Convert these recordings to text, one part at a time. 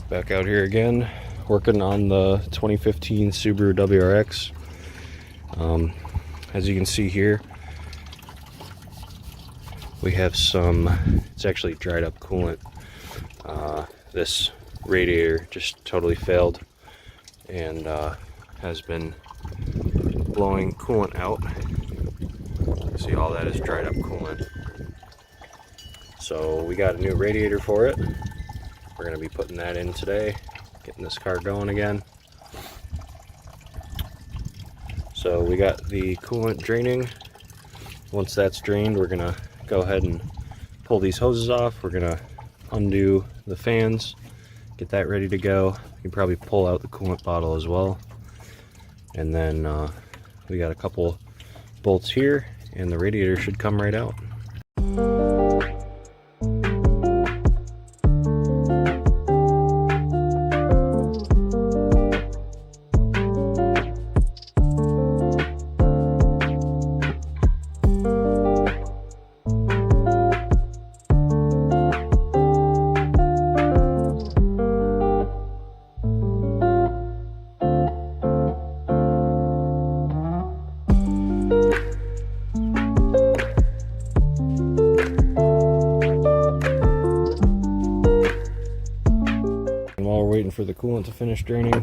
Back out here again, working on the 2015 Subaru WRX. As you can see here, we have it's actually dried up coolant. This radiator just totally failed and has been blowing coolant out. See, all that is dried up coolant. So we got a new radiator for it. We're going to be putting that in today, getting this car going again. So we got the coolant draining. Once that's drained, we're going to go ahead and pull these hoses off. We're going to undo the fans, get that ready to go. You can probably pull out the coolant bottle as well. And then we got a couple bolts here, and the radiator should come right out. Waiting for the coolant to finish draining,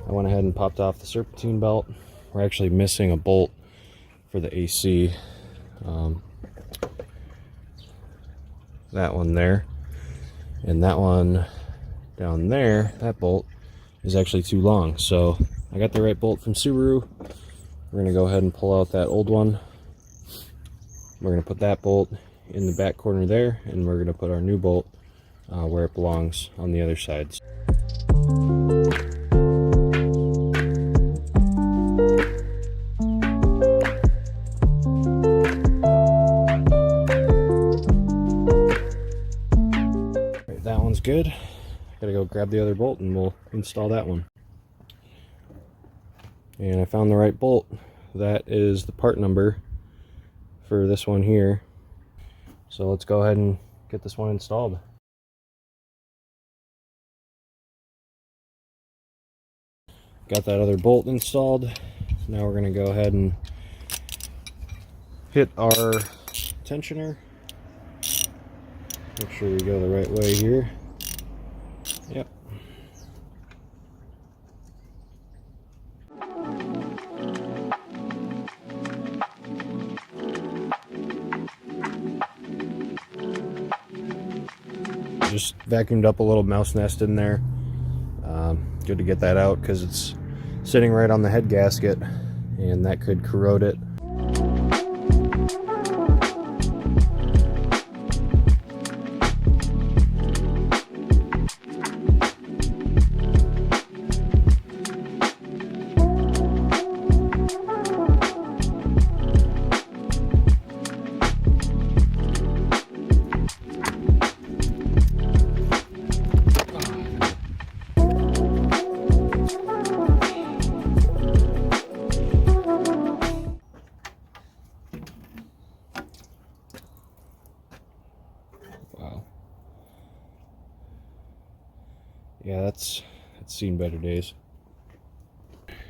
I went ahead and popped off the serpentine belt. We're actually missing a bolt for the AC. That one there, and that one down there, that bolt is actually too long. So I got the right bolt from Subaru. We're going to go ahead and pull out that old one. We're going to put that bolt in the back corner there, and we're going to put our new bolt where it belongs on the other sides. Right, that one's good. Gotta go grab the other bolt and we'll install that one. And I found the right bolt. That is the part number for this one here. So let's go ahead and get this one installed. Got that other bolt installed. Now we're going to go ahead and hit our tensioner. Make sure we go the right way here. Yep. Just vacuumed up a little mouse nest in there. Good to get that out because it's sitting right on the head gasket and that could corrode it. Yeah, that's seen better days.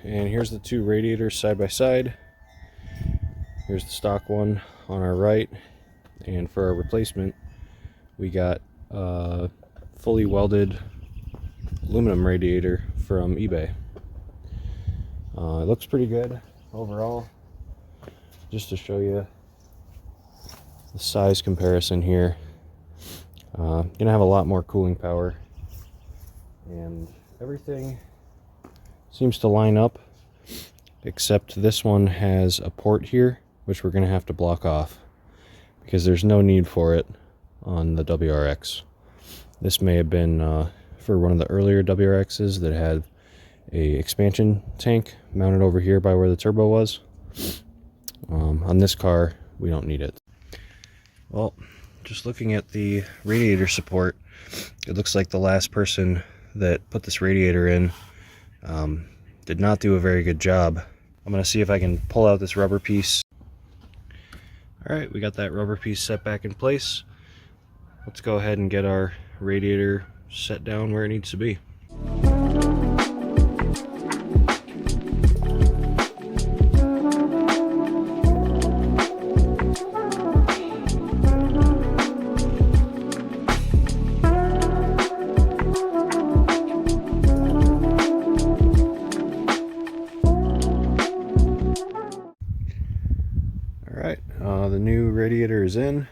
And here's the two radiators side by side. Here's the stock one on our right, and for our replacement we got a fully welded aluminum radiator from eBay. It looks pretty good overall. Just to show you the size comparison here, gonna have a lot more cooling power. And everything seems to line up, except this one has a port here, which we're going to have to block off because there's no need for it on the WRX. This may have been for one of the earlier WRXs that had a expansion tank mounted over here by where the turbo was. On this car, we don't need it. Well, just looking at the radiator support, it looks like the last person that put this radiator in did not do a very good job. I'm going to see if I can pull out this rubber piece. Alright, we got that rubber piece set back in place. Let's go ahead and get our radiator set down where it needs to be. Alright, the new radiator is in.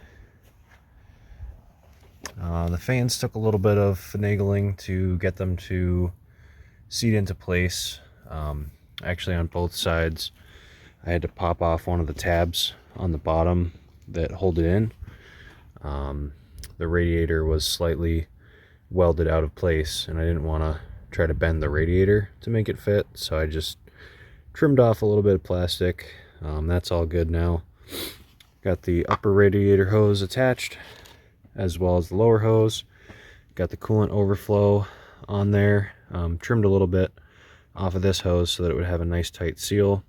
The fans took a little bit of finagling to get them to seat into place. Actually, on both sides, I had to pop off one of the tabs on the bottom that hold it in. The radiator was slightly welded out of place, and I didn't want to try to bend the radiator to make it fit, so I just trimmed off a little bit of plastic. That's all good now. Got the upper radiator hose attached, as well as the lower hose. Got the coolant overflow on there. Trimmed a little bit off of this hose so that it would have a nice tight seal.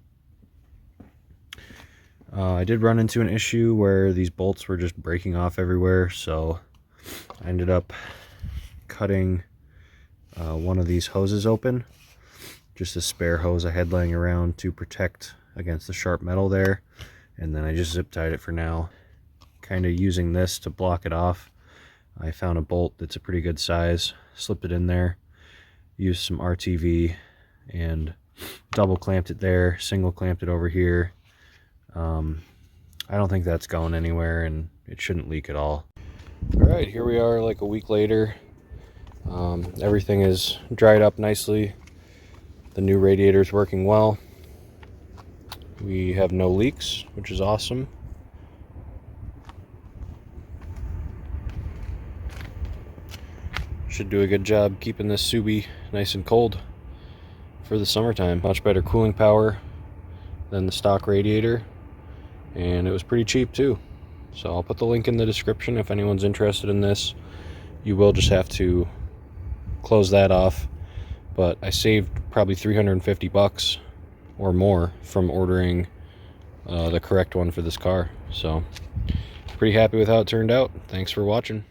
I did run into an issue where these bolts were just breaking off everywhere, so I ended up cutting one of these hoses open. Just a spare hose I had laying around to protect against the sharp metal there, and then I just zip tied it for now. Kind of using this to block it off. I found a bolt that's a pretty good size, slipped it in there, used some RTV and double clamped it there, single clamped it over here. I don't think that's going anywhere, and it shouldn't leak at all. Alright, here we are like a week later. Everything is dried up nicely. The new radiator is working well. We have no leaks, which is awesome. Should do a good job keeping this Subi nice and cold for the summertime. Much better cooling power than the stock radiator, and it was pretty cheap too. So I'll put the link in the description if anyone's interested in this. You will just have to close that off, but I saved probably 350 bucks or more from ordering the correct one for this car. So pretty happy with how it turned out. Thanks for watching.